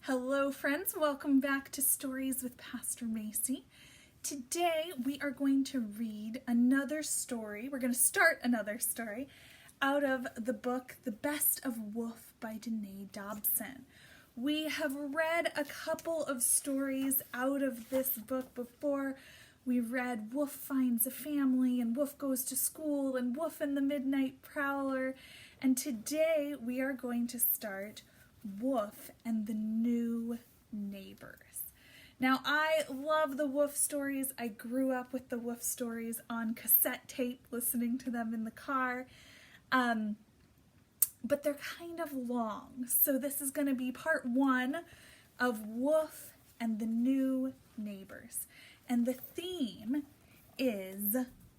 Hello friends, welcome back to Stories with Pastor Macy. Today we are going to read another story. We're going to start another story out of the book The Best of Woof by Danae Dobson. We have read a couple of stories out of this book before. We read Woof Finds a Family and Woof Goes to School and Woof and the Midnight Prowler. And today we are going to start Woof and the New Neighbors. Now, I love the Woof stories. I grew up with the Woof stories on cassette tape, listening to them in the car. But they're kind of long. So this is going to be part one of Woof and the New Neighbors. And the theme is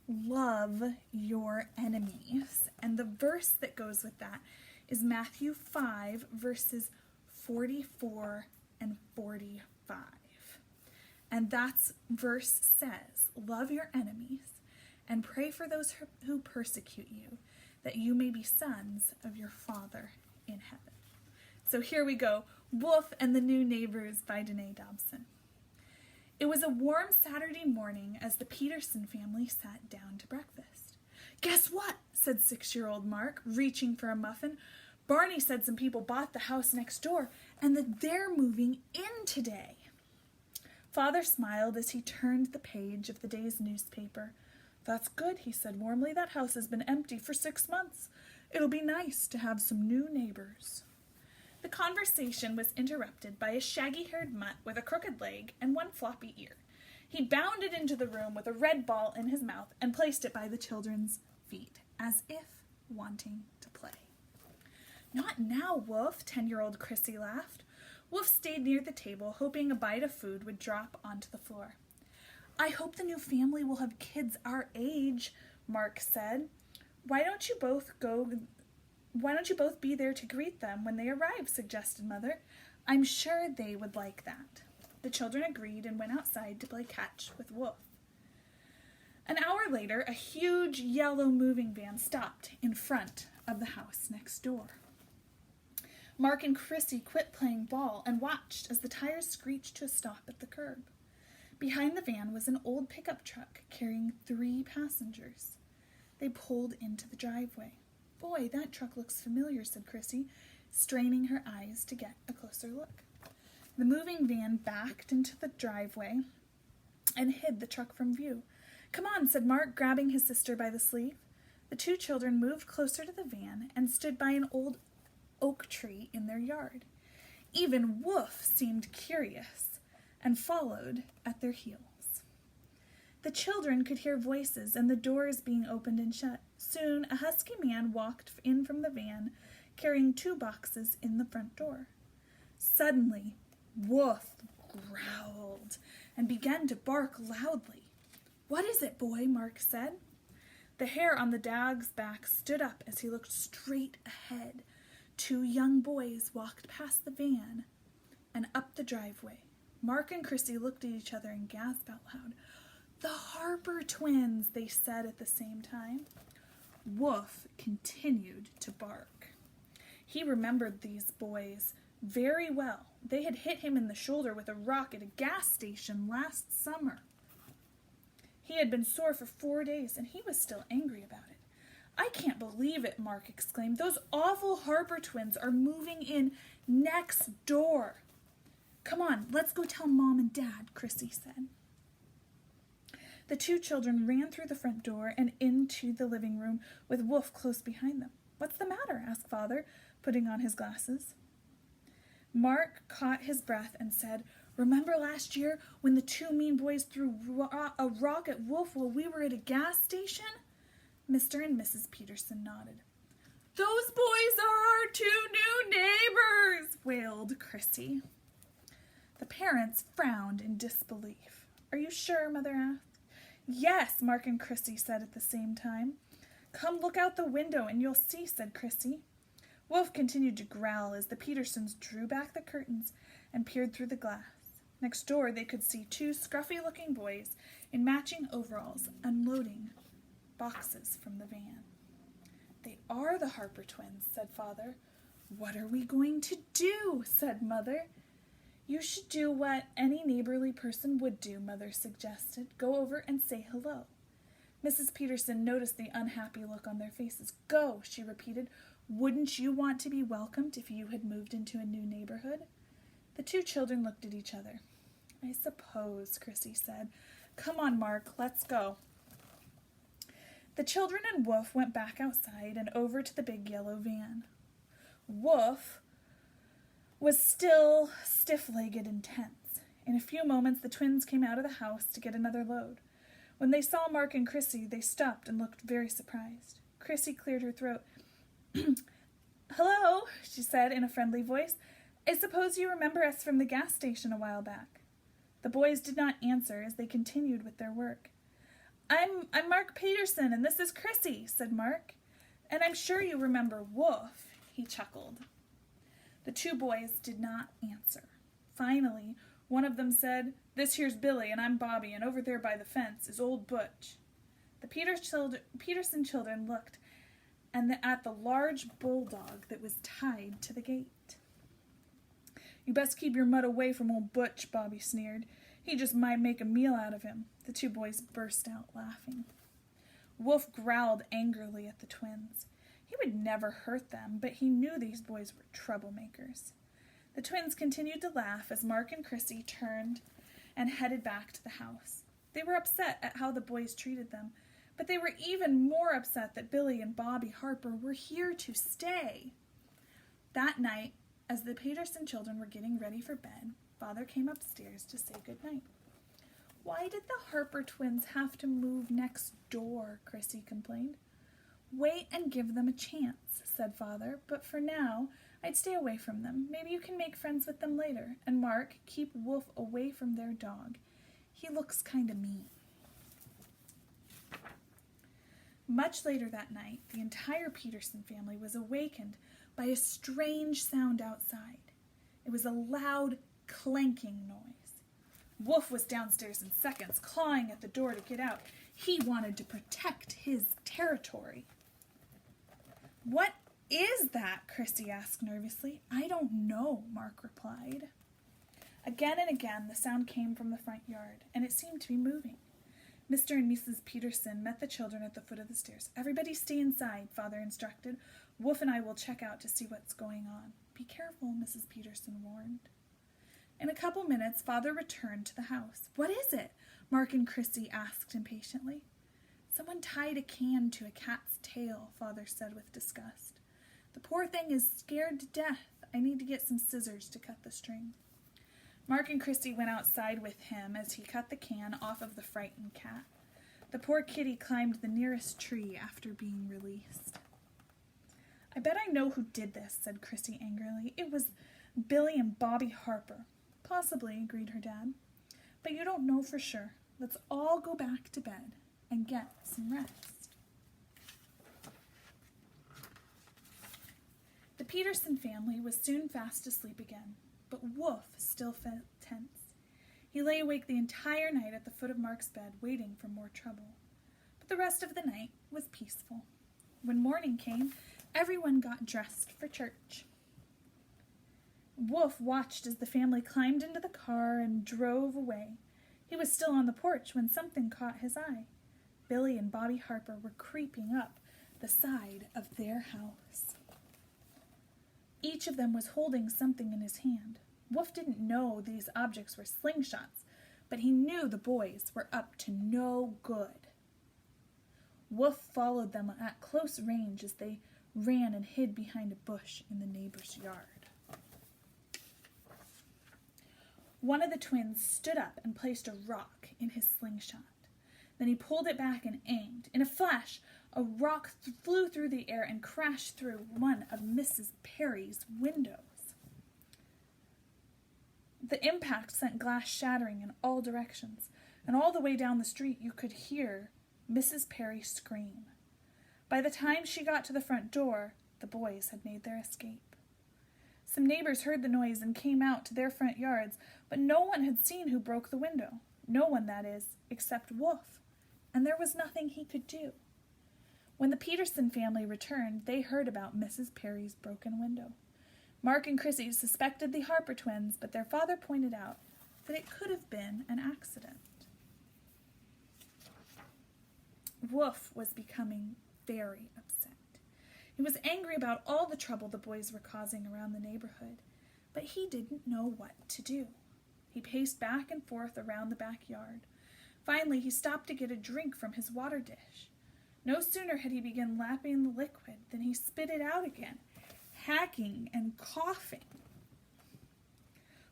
love your enemies. And the verse that goes with that is Matthew 5, verses 44 and 45. And that verse says, love your enemies and pray for those who persecute you, that you may be sons of your Father in heaven. So here we go, Woof and the New Neighbors by Danae Dobson. It was a warm Saturday morning as the Peterson family sat down to breakfast. Guess what? Said 6-year-old Mark, reaching for a muffin. Barney said some people bought the house next door and that they're moving in today. Father smiled as he turned the page of the day's newspaper. That's good, he said warmly. That house has been empty for 6 months. It'll be nice to have some new neighbors. The conversation was interrupted by a shaggy-haired mutt with a crooked leg and one floppy ear. He bounded into the room with a red ball in his mouth and placed it by the children's feet, as if wanting to play. Not now, Woof, 10-year-old Chrissy laughed. Woof stayed near the table, hoping a bite of food would drop onto the floor. I hope the new family will have kids our age, Mark said. Why don't you both be there to greet them when they arrive, suggested Mother. I'm sure they would like that. The children agreed and went outside to play catch with Woof. An hour later, a huge yellow moving van stopped in front of the house next door. Mark and Chrissy quit playing ball and watched as the tires screeched to a stop at the curb. Behind the van was an old pickup truck carrying 3 passengers. They pulled into the driveway. Boy, that truck looks familiar, said Chrissy, straining her eyes to get a closer look. The moving van backed into the driveway and hid the truck from view. Come on, said Mark, grabbing his sister by the sleeve. The 2 children moved closer to the van and stood by an old oak tree in their yard. Even Woof seemed curious and followed at their heels. The children could hear voices and the doors being opened and shut. Soon, a husky man walked in from the van, carrying 2 boxes in the front door. Suddenly, Woof growled and began to bark loudly. What is it, boy? Mark said. The hair on the dog's back stood up as he looked straight ahead. 2 young boys walked past the van and up the driveway. Mark and Chrissy looked at each other and gasped out loud. The Harper twins, they said at the same time. Woof continued to bark. He remembered these boys very well. They had hit him in the shoulder with a rock at a gas station last summer. He had been sore for 4 days, and he was still angry about it. I can't believe it, Mark exclaimed. Those awful Harper twins are moving in next door. Come on, let's go tell Mom and Dad, Chrissy said. The 2 children ran through the front door and into the living room with Woof close behind them. What's the matter? Asked Father, putting on his glasses. Mark caught his breath and said, Remember last year when the 2 mean boys threw a rock at Woof while we were at a gas station? Mr. and Mrs. Peterson nodded. Those boys are our 2 new neighbors, wailed Chrissy. The parents frowned in disbelief. Are you sure? Mother asked. Yes, Mark and Chrissy said at the same time. Come look out the window and you'll see, said Chrissy. Woof continued to growl as the Petersons drew back the curtains and peered through the glass. Next door they could see 2 scruffy-looking boys in matching overalls unloading boxes from the van. They are the Harper twins, said Father. What are we going to do? Said Mother. You should do what any neighborly person would do, Mother suggested. Go over and say hello. Mrs. Peterson noticed the unhappy look on their faces. Go, she repeated. Wouldn't you want to be welcomed if you had moved into a new neighborhood? The two children looked at each other. I suppose, Chrissy said. Come on, Mark, let's go. The children and Woof went back outside and over to the big yellow van. Woof was still stiff-legged and tense. In a few moments, the twins came out of the house to get another load. When they saw Mark and Chrissy, they stopped and looked very surprised. Chrissy cleared her throat. Hello, she said in a friendly voice. I suppose you remember us from the gas station a while back. The boys did not answer as they continued with their work. I'm Mark Peterson, and this is Chrissy, said Mark. And I'm sure you remember Woof, he chuckled. The two boys did not answer. Finally, one of them said, This here's Billy, and I'm Bobby, and over there by the fence is old Butch. The Peterson children looked at the large bulldog that was tied to the gate. You best keep your mutt away from old Butch, Bobby sneered. He just might make a meal out of him. The two boys burst out laughing. Woof growled angrily at the twins. He would never hurt them, but he knew these boys were troublemakers. The twins continued to laugh as Mark and Chrissy turned and headed back to the house. They were upset at how the boys treated them, but they were even more upset that Billy and Bobby Harper were here to stay. That night, as the Peterson children were getting ready for bed, Father came upstairs to say goodnight. Why did the Harper twins have to move next door? Chrissy complained. Wait and give them a chance, said Father, but for now, I'd stay away from them. Maybe you can make friends with them later. And Mark, keep Woof away from their dog. He looks kind of mean. Much later that night, the entire Peterson family was awakened by a strange sound outside. It was a loud, clanking noise. Woof was downstairs in seconds, clawing at the door to get out. He wanted to protect his territory. What is that? Chrissy asked nervously. I don't know, Mark replied. Again and again, the sound came from the front yard, and it seemed to be moving. Mr. and Mrs. Peterson met the children at the foot of the stairs. Everybody stay inside, Father instructed. Woof and I will check out to see what's going on. Be careful, Mrs. Peterson warned. In a couple minutes, Father returned to the house. What is it? Mark and Chrissy asked impatiently. Someone tied a can to a cat's tail, Father said with disgust. The poor thing is scared to death. I need to get some scissors to cut the string. Mark and Chrissy went outside with him as he cut the can off of the frightened cat. The poor kitty climbed the nearest tree after being released. I bet I know who did this, said Chrissy angrily. It was Billy and Bobby Harper. Possibly, agreed her dad. But you don't know for sure. Let's all go back to bed and get some rest. The Peterson family was soon fast asleep again, but Woof still felt tense. He lay awake the entire night at the foot of Mark's bed, waiting for more trouble. But the rest of the night was peaceful. When morning came, everyone got dressed for church. Woof watched as the family climbed into the car and drove away. He was still on the porch when something caught his eye. Billy and Bobby Harper were creeping up the side of their house. Each of them was holding something in his hand. Woof didn't know these objects were slingshots, but he knew the boys were up to no good. Woof followed them at close range as they ran and hid behind a bush in the neighbor's yard. One of the twins stood up and placed a rock in his slingshot. Then he pulled it back and aimed. In a flash, a rock flew through the air and crashed through one of Mrs. Perry's windows. The impact sent glass shattering in all directions, and all the way down the street you could hear Mrs. Perry scream. By the time she got to the front door, the boys had made their escape. Some neighbors heard the noise and came out to their front yards, but no one had seen who broke the window. No one, that is, except Woof, and there was nothing he could do. When the Peterson family returned, they heard about Mrs. Perry's broken window. Mark and Chrissy suspected the Harper twins, but their father pointed out that it could have been an accident. Woof was becoming very upset. He was angry about all the trouble the boys were causing around the neighborhood, but he didn't know what to do. He paced back and forth around the backyard. Finally, he stopped to get a drink from his water dish. No sooner had he begun lapping the liquid than he spit it out again, hacking and coughing.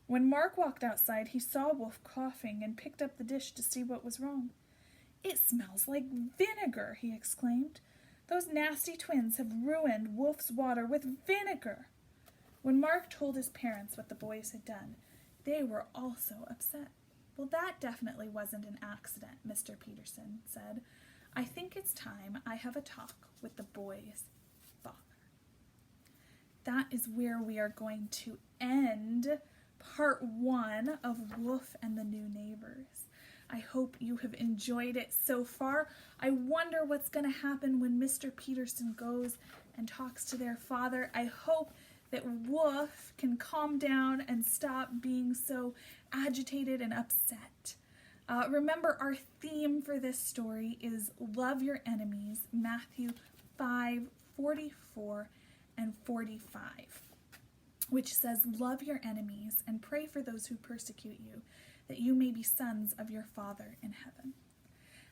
When Mark walked outside, he saw Woof coughing and picked up the dish to see what was wrong. "It smells like vinegar," he exclaimed. "Those nasty twins have ruined Woof's water with vinegar." When Mark told his parents what the boys had done, they were also upset. "Well, that definitely wasn't an accident," Mr. Peterson said. "I think it's time I have a talk with the boys' father." That is where we are going to end part 1 of Woof and the New Neighbors. I hope you have enjoyed it so far. I wonder what's going to happen when Mr. Peterson goes and talks to their father. I hope that Woof can calm down and stop being so agitated and upset. Remember, our theme for this story is love your enemies, Matthew 5:44 and 45, which says, "Love your enemies and pray for those who persecute you, that you may be sons of your Father in heaven."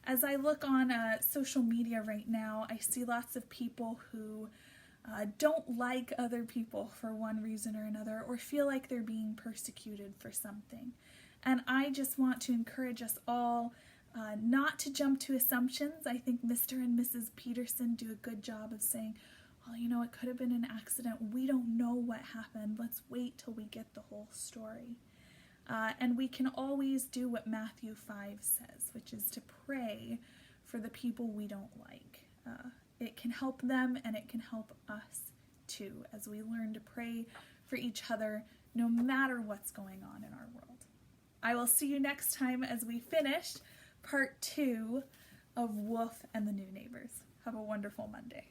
As I look on social media right now, I see lots of people who don't like other people for one reason or another, or feel like they're being persecuted for something. And I just want to encourage us all not to jump to assumptions. I think Mr. and Mrs. Peterson do a good job of saying, "Well, you know, it could have been an accident. We don't know what happened. Let's wait till we get the whole story." And we can always do what Matthew 5 says, which is to pray for the people we don't like. It can help them, and it can help us too, as we learn to pray for each other no matter what's going on in our world. I will see you next time as we finish part 2 of Woof and the New Neighbors. Have a wonderful Monday.